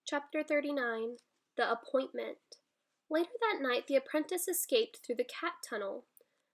Chapter 39. The Appointment. Later that night the apprentice escaped through the cat tunnel.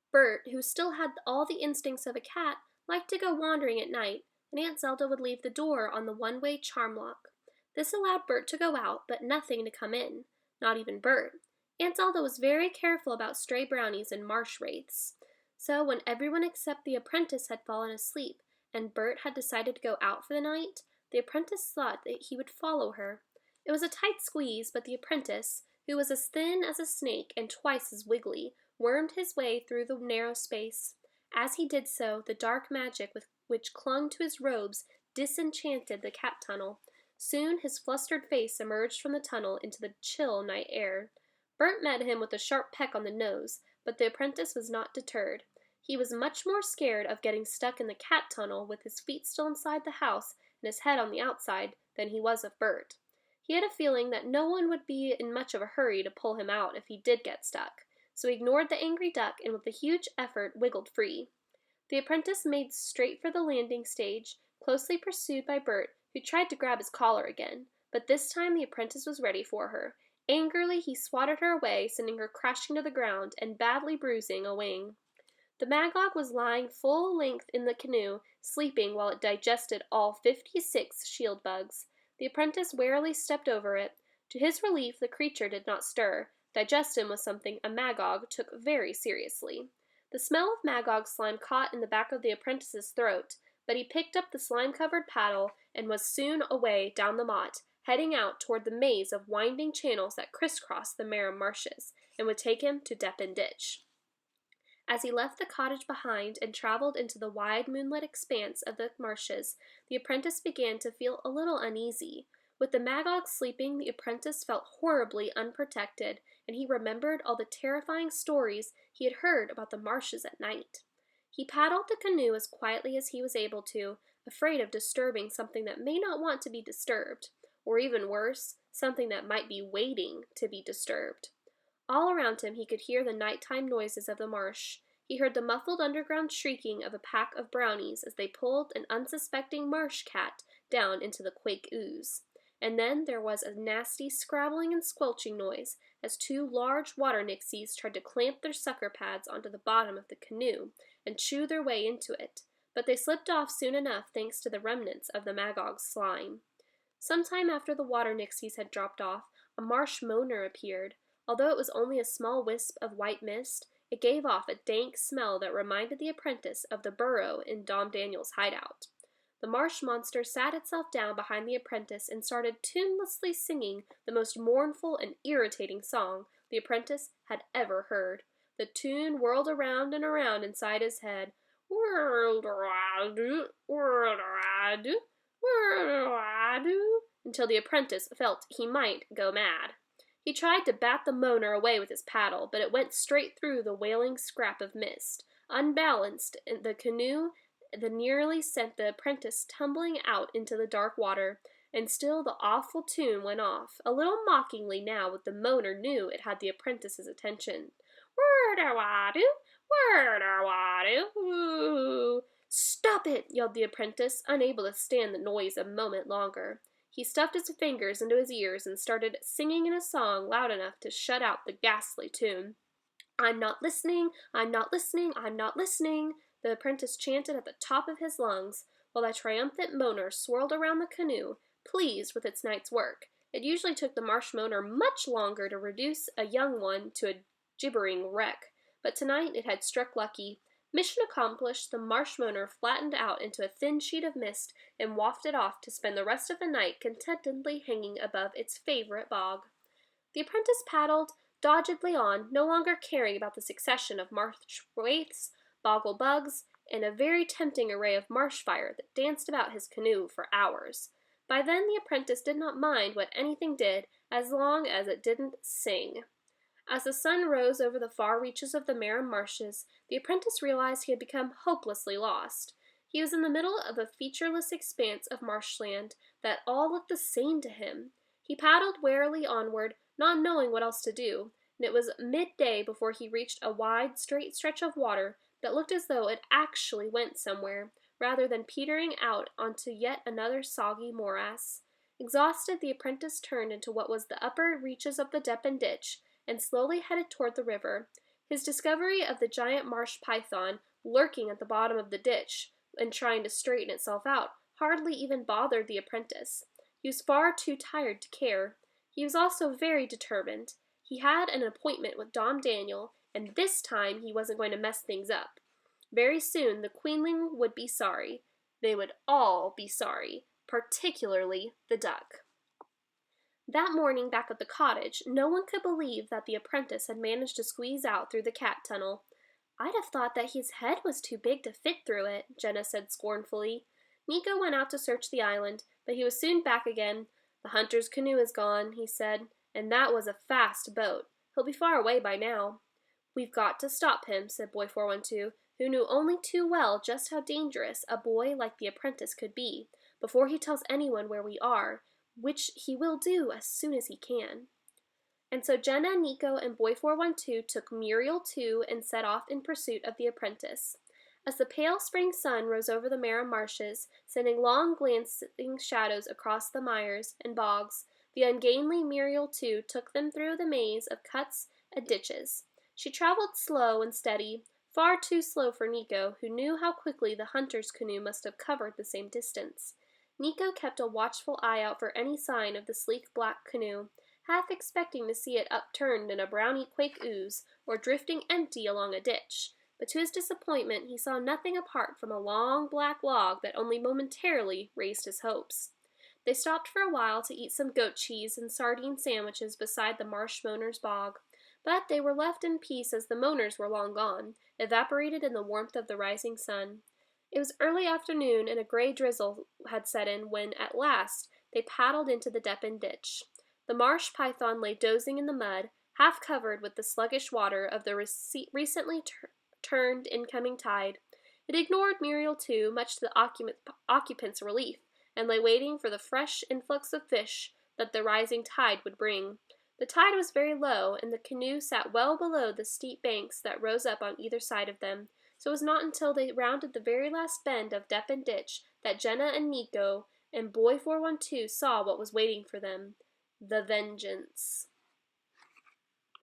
Bert, who still had all the instincts of a cat, liked to go wandering at night, and Aunt Zelda would leave the door on the one-way charm lock. This allowed Bert to go out, but nothing to come in. Not even Bert. Aunt Zelda was very careful about stray brownies and marsh wraiths. So when everyone except the apprentice had fallen asleep, and Bert had decided to go out for the night, the apprentice thought that he would follow her. It was a tight squeeze, but the apprentice, who was as thin as a snake and twice as wiggly, wormed his way through the narrow space. As he did so, the dark magic which clung to his robes disenchanted the cat tunnel. Soon his flustered face emerged from the tunnel into the chill night air. Bert met him with a sharp peck on the nose, but the apprentice was not deterred. He was much more scared of getting stuck in the cat tunnel with his feet still inside the house and his head on the outside than he was of Bert. He had a feeling that no one would be in much of a hurry to pull him out if he did get stuck, so he ignored the angry duck and with a huge effort wiggled free. The apprentice made straight for the landing stage, closely pursued by Bert, who tried to grab his collar again, but this time the apprentice was ready for her. Angrily he swatted her away, sending her crashing to the ground and badly bruising a wing. The Magog was lying full length in the canoe, sleeping while it digested all 56 shield bugs. The apprentice warily stepped over it. To his relief, the creature did not stir. Digestion was something a Magog took very seriously. The smell of Magog slime caught in the back of the apprentice's throat, but he picked up the slime-covered paddle and was soon away down the motte, heading out toward the maze of winding channels that crisscrossed the Marram marshes and would take him to Deppen Ditch. As he left the cottage behind and traveled into the wide moonlit expanse of the marshes, the apprentice began to feel a little uneasy. With the Magog sleeping, the apprentice felt horribly unprotected, and he remembered all the terrifying stories he had heard about the marshes at night. He paddled the canoe as quietly as he was able to, afraid of disturbing something that may not want to be disturbed, or even worse, something that might be waiting to be disturbed. All around him he could hear the nighttime noises of the marsh. He heard the muffled underground shrieking of a pack of brownies as they pulled an unsuspecting marsh cat down into the quake ooze. And then there was a nasty scrabbling and squelching noise as two large water nixies tried to clamp their sucker pads onto the bottom of the canoe and chew their way into it, but they slipped off soon enough thanks to the remnants of the Magog's slime. Sometime after the water nixies had dropped off, a marsh moaner appeared. Although it was only a small wisp of white mist, it gave off a dank smell that reminded the apprentice of the burrow in Dom Daniel's hideout. The marsh monster sat itself down behind the apprentice and started tunelessly singing the most mournful and irritating song the apprentice had ever heard. The tune whirled around and around inside his head. Whirl-a-do, whirl-a-do, whirl-a-do, until the apprentice felt he might go mad. He tried to bat the moaner away with his paddle, but it went straight through the wailing scrap of mist. Unbalanced, the canoe nearly sent the apprentice tumbling out into the dark water, and still the awful tune went off, a little mockingly now that the moaner knew it had the apprentice's attention. Whir-da-wah-doo, whir-da-wah-doo. Stop it, yelled the apprentice, unable to stand the noise a moment longer. He stuffed his fingers into his ears and started singing in a song loud enough to shut out the ghastly tune. I'm not listening, I'm not listening, I'm not listening, the apprentice chanted at the top of his lungs, while the triumphant moaner swirled around the canoe, pleased with its night's work. It usually took the marsh moaner much longer to reduce a young one to a gibbering wreck, but tonight it had struck lucky. Mission accomplished, the marsh moaner flattened out into a thin sheet of mist and wafted off to spend the rest of the night contentedly hanging above its favorite bog. The apprentice paddled doggedly on, no longer caring about the succession of marsh wraiths, boggle bugs, and a very tempting array of marsh fire that danced about his canoe for hours. By then the apprentice did not mind what anything did, as long as it didn't sing. As the sun rose over the far reaches of the Marram marshes, the apprentice realized he had become hopelessly lost. He was in the middle of a featureless expanse of marshland that all looked the same to him. He paddled warily onward, not knowing what else to do, and it was midday before he reached a wide, straight stretch of water that looked as though it actually went somewhere, rather than petering out onto yet another soggy morass. Exhausted, the apprentice turned into what was the upper reaches of the Deppen ditch and slowly headed toward the river. His discovery of the giant marsh python lurking at the bottom of the ditch and trying to straighten itself out hardly even bothered the apprentice. He was far too tired to care. He was also very determined. He had an appointment with Dom Daniel, and this time he wasn't going to mess things up. Very soon the queenling would be sorry. They would all be sorry, particularly the duck. That morning back at the cottage, no one could believe that the apprentice had managed to squeeze out through the cat tunnel. "I'd have thought that his head was too big to fit through it," Jenna said scornfully. Nico went out to search the island, but he was soon back again. "The hunter's canoe is gone," he said, "and that was a fast boat. He'll be far away by now." "We've got to stop him," said Boy 412, who knew only too well just how dangerous a boy like the apprentice could be, "before he tells anyone where we are, which he will do as soon as he can." And so Jenna, Nico, and Boy 412 took Muriel too and set off in pursuit of the apprentice. As the pale spring sun rose over the Marham marshes, sending long glancing shadows across the mires and bogs, the ungainly Muriel too took them through the maze of cuts and ditches. She traveled slow and steady, far too slow for Nico, who knew how quickly the hunter's canoe must have covered the same distance. Nico kept a watchful eye out for any sign of the sleek black canoe, half expecting to see it upturned in a browny quake ooze or drifting empty along a ditch. But to his disappointment he saw nothing apart from a long black log that only momentarily raised his hopes. They stopped for a while to eat some goat cheese and sardine sandwiches beside the Marsh Moaners' bog, but they were left in peace as the Moaners were long gone, evaporated in the warmth of the rising sun. It was early afternoon and a gray drizzle had set in when, at last, they paddled into the Deppen ditch. The marsh python lay dozing in the mud, half covered with the sluggish water of the recently turned incoming tide. It ignored Muriel too, much to the occupants' relief, and lay waiting for the fresh influx of fish that the rising tide would bring. The tide was very low, and the canoe sat well below the steep banks that rose up on either side of them, so it was not until they rounded the very last bend of Deppen ditch that Jenna and Nico and Boy 412 saw what was waiting for them. The vengeance.